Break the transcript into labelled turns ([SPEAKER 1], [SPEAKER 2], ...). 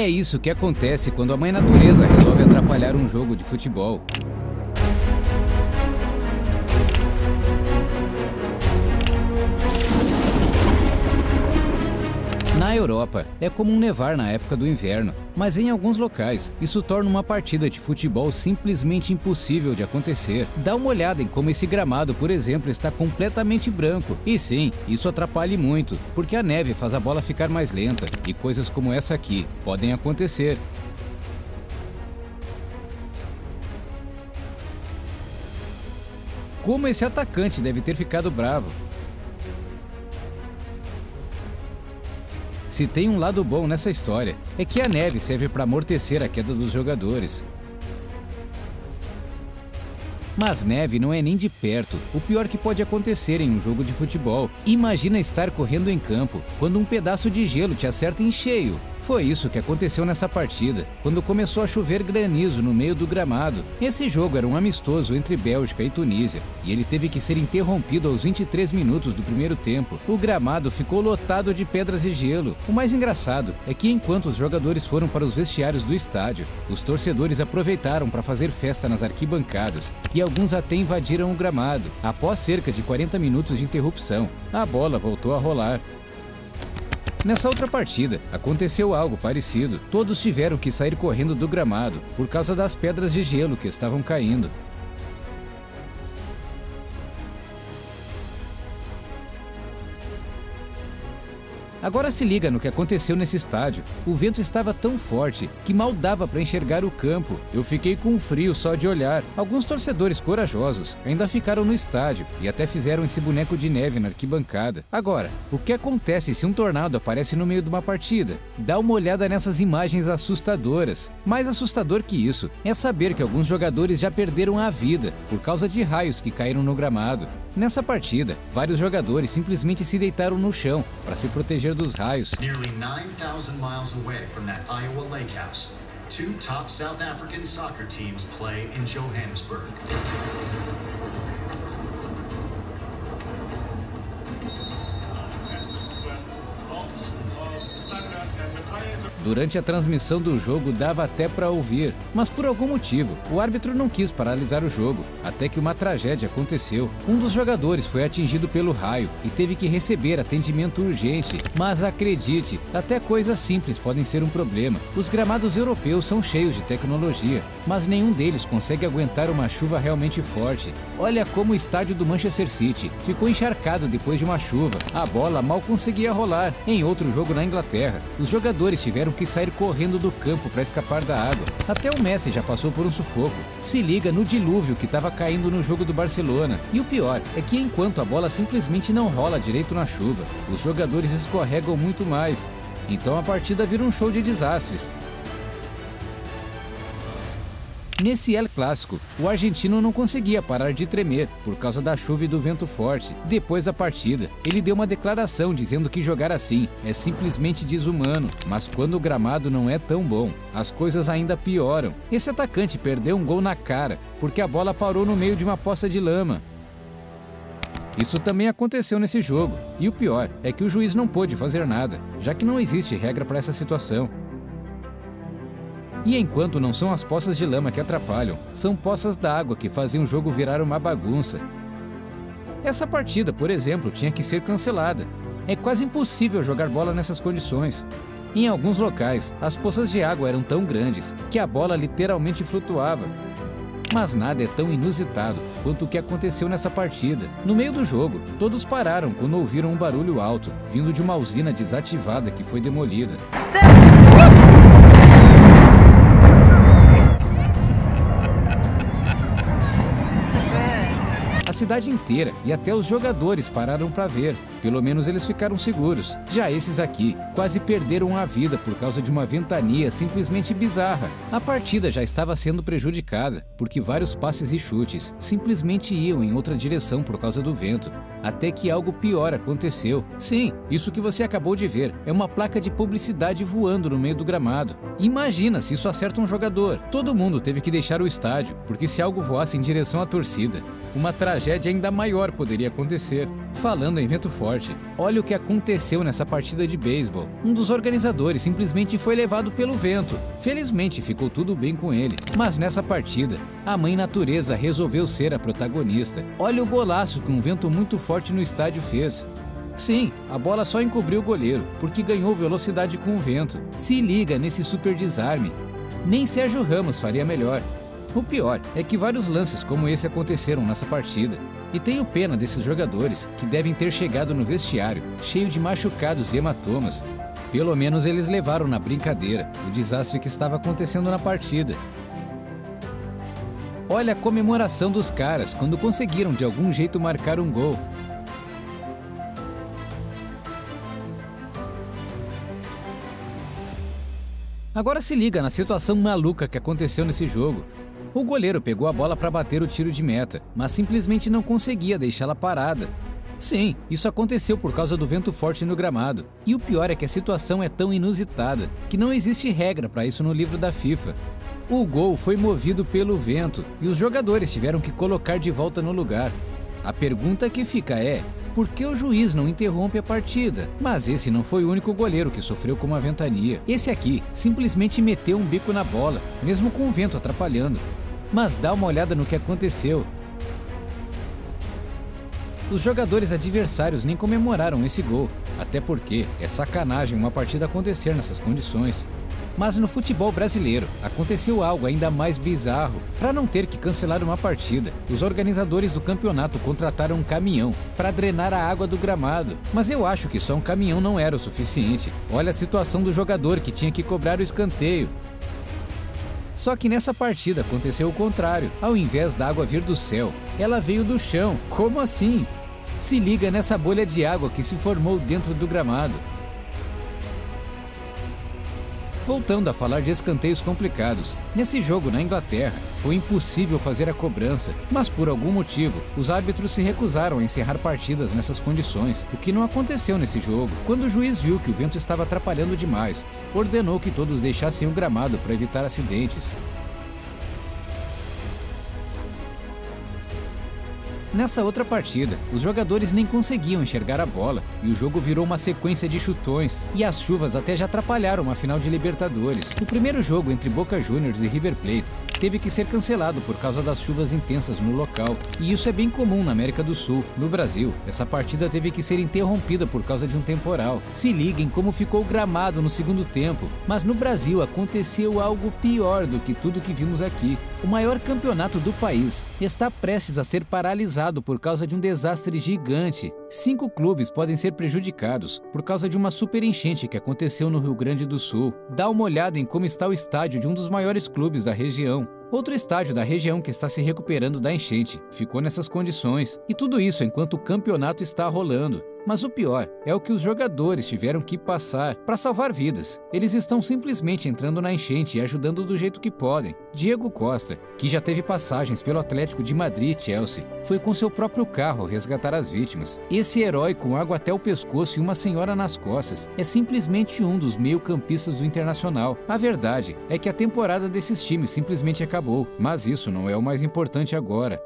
[SPEAKER 1] É isso que acontece quando a mãe natureza resolve atrapalhar um jogo de futebol. Na Europa, é comum nevar na época do inverno, mas em alguns locais, isso torna uma partida de futebol simplesmente impossível de acontecer. Dá uma olhada em como esse gramado, por exemplo, está completamente branco. E sim, isso atrapalha muito, porque a neve faz a bola ficar mais lenta, e coisas como essa aqui podem acontecer. Como esse atacante deve ter ficado bravo. Se tem um lado bom nessa história, é que a neve serve para amortecer a queda dos jogadores. Mas neve não é nem de perto o pior que pode acontecer em um jogo de futebol. Imagina estar correndo em campo quando um pedaço de gelo te acerta em cheio. Foi isso que aconteceu nessa partida, quando começou a chover granizo no meio do gramado. Esse jogo era um amistoso entre Bélgica e Tunísia, e ele teve que ser interrompido aos 23 minutos do primeiro tempo. O gramado ficou lotado de pedras e gelo. O mais engraçado é que enquanto os jogadores foram para os vestiários do estádio, os torcedores aproveitaram para fazer festa nas arquibancadas, e alguns até invadiram o gramado. Após cerca de 40 minutos de interrupção, a bola voltou a rolar. Nessa outra partida, aconteceu algo parecido. Todos tiveram que sair correndo do gramado por causa das pedras de gelo que estavam caindo. Agora se liga no que aconteceu nesse estádio. O vento estava tão forte que mal dava para enxergar o campo. Eu fiquei com frio só de olhar. Alguns torcedores corajosos ainda ficaram no estádio e até fizeram esse boneco de neve na arquibancada. Agora, o que acontece se um tornado aparece no meio de uma partida? Dá uma olhada nessas imagens assustadoras. Mais assustador que isso é saber que alguns jogadores já perderam a vida por causa de raios que caíram no gramado. Nessa partida, vários jogadores simplesmente se deitaram no chão para se proteger dos raios.
[SPEAKER 2] Nearly 9,000 miles away from that Iowa lake house, two top South African soccer teams play in Johannesburg.
[SPEAKER 1] Durante a transmissão do jogo dava até para ouvir, mas por algum motivo o árbitro não quis paralisar o jogo, até que uma tragédia aconteceu. Um dos jogadores foi atingido pelo raio e teve que receber atendimento urgente. Mas acredite, até coisas simples podem ser um problema. Os gramados europeus são cheios de tecnologia, mas nenhum deles consegue aguentar uma chuva realmente forte. Olha como o estádio do Manchester City ficou encharcado depois de uma chuva. A bola mal conseguia rolar. Em outro jogo na Inglaterra, os jogadores tiveram que sair correndo do campo para escapar da água. Até o Messi já passou por um sufoco. Se liga no dilúvio que estava caindo no jogo do Barcelona. E o pior é que enquanto a bola simplesmente não rola direito na chuva, os jogadores escorregam muito mais. Então a partida vira um show de desastres. Nesse El Clássico, o argentino não conseguia parar de tremer por causa da chuva e do vento forte. Depois da partida, ele deu uma declaração dizendo que jogar assim é simplesmente desumano, mas quando o gramado não é tão bom, as coisas ainda pioram. Esse atacante perdeu um gol na cara porque a bola parou no meio de uma poça de lama. Isso também aconteceu nesse jogo, e o pior é que o juiz não pôde fazer nada, já que não existe regra para essa situação. E enquanto não são as poças de lama que atrapalham, são poças d'água que fazem o jogo virar uma bagunça. Essa partida, por exemplo, tinha que ser cancelada. É quase impossível jogar bola nessas condições. Em alguns locais, as poças de água eram tão grandes que a bola literalmente flutuava. Mas nada é tão inusitado quanto o que aconteceu nessa partida. No meio do jogo, todos pararam quando ouviram um barulho alto, vindo de uma usina desativada que foi demolida. A cidade inteira e até os jogadores pararam para ver. Pelo menos eles ficaram seguros. Já esses aqui quase perderam a vida por causa de uma ventania simplesmente bizarra. A partida já estava sendo prejudicada, porque vários passes e chutes simplesmente iam em outra direção por causa do vento. Até que algo pior aconteceu. Sim, isso que você acabou de ver é uma placa de publicidade voando no meio do gramado. Imagina se isso acerta um jogador. Todo mundo teve que deixar o estádio, porque se algo voasse em direção à torcida, uma tragédia tragédia ainda maior poderia acontecer. Falando em vento forte, olha o que aconteceu nessa partida de beisebol. Um dos organizadores simplesmente foi levado pelo vento. Felizmente ficou tudo bem com ele, mas nessa partida, a mãe natureza resolveu ser a protagonista. Olha o golaço que um vento muito forte no estádio fez. Sim, a bola só encobriu o goleiro, porque ganhou velocidade com o vento. Se liga nesse super desarme. Nem Sérgio Ramos faria melhor. O pior é que vários lances como esse aconteceram nessa partida. E tenho pena desses jogadores que devem ter chegado no vestiário cheio de machucados e hematomas. Pelo menos eles levaram na brincadeira o desastre que estava acontecendo na partida. Olha a comemoração dos caras quando conseguiram de algum jeito marcar um gol. Agora se liga na situação maluca que aconteceu nesse jogo. O goleiro pegou a bola para bater o tiro de meta, mas simplesmente não conseguia deixá-la parada. Sim, isso aconteceu por causa do vento forte no gramado. E o pior é que a situação é tão inusitada que não existe regra para isso no livro da FIFA. O gol foi movido pelo vento e os jogadores tiveram que colocar de volta no lugar. A pergunta que fica é: por que o juiz não interrompe a partida? Mas esse não foi o único goleiro que sofreu com uma ventania. Esse aqui simplesmente meteu um bico na bola, mesmo com o vento atrapalhando. Mas dá uma olhada no que aconteceu. Os jogadores adversários nem comemoraram esse gol, até porque é sacanagem uma partida acontecer nessas condições. Mas no futebol brasileiro, aconteceu algo ainda mais bizarro. Para não ter que cancelar uma partida, os organizadores do campeonato contrataram um caminhão para drenar a água do gramado. Mas eu acho que só um caminhão não era o suficiente. Olha a situação do jogador que tinha que cobrar o escanteio. Só que nessa partida aconteceu o contrário. Ao invés da água vir do céu, ela veio do chão. Como assim? Se liga nessa bolha de água que se formou dentro do gramado. Voltando a falar de escanteios complicados, nesse jogo na Inglaterra, foi impossível fazer a cobrança, mas por algum motivo, os árbitros se recusaram a encerrar partidas nessas condições, o que não aconteceu nesse jogo. Quando o juiz viu que o vento estava atrapalhando demais, ordenou que todos deixassem o gramado para evitar acidentes. Nessa outra partida, os jogadores nem conseguiam enxergar a bola e o jogo virou uma sequência de chutões, e as chuvas até já atrapalharam uma final de Libertadores. O primeiro jogo entre Boca Juniors e River Plate teve que ser cancelado por causa das chuvas intensas no local, e isso é bem comum na América do Sul. No Brasil, essa partida teve que ser interrompida por causa de um temporal. Se liguem como ficou o gramado no segundo tempo, mas no Brasil aconteceu algo pior do que tudo que vimos aqui. O maior campeonato do país está prestes a ser paralisado por causa de um desastre gigante. 5 clubes podem ser prejudicados por causa de uma super enchente que aconteceu no Rio Grande do Sul. Dá uma olhada em como está o estádio de um dos maiores clubes da região. Outro estádio da região que está se recuperando da enchente ficou nessas condições. E tudo isso enquanto o campeonato está rolando. Mas o pior é o que os jogadores tiveram que passar para salvar vidas. Eles estão simplesmente entrando na enchente e ajudando do jeito que podem. Diego Costa, que já teve passagens pelo Atlético de Madrid e Chelsea, foi com seu próprio carro resgatar as vítimas. Esse herói com água até o pescoço e uma senhora nas costas é simplesmente um dos meio-campistas do Internacional. A verdade é que a temporada desses times simplesmente acabou, mas isso não é o mais importante agora.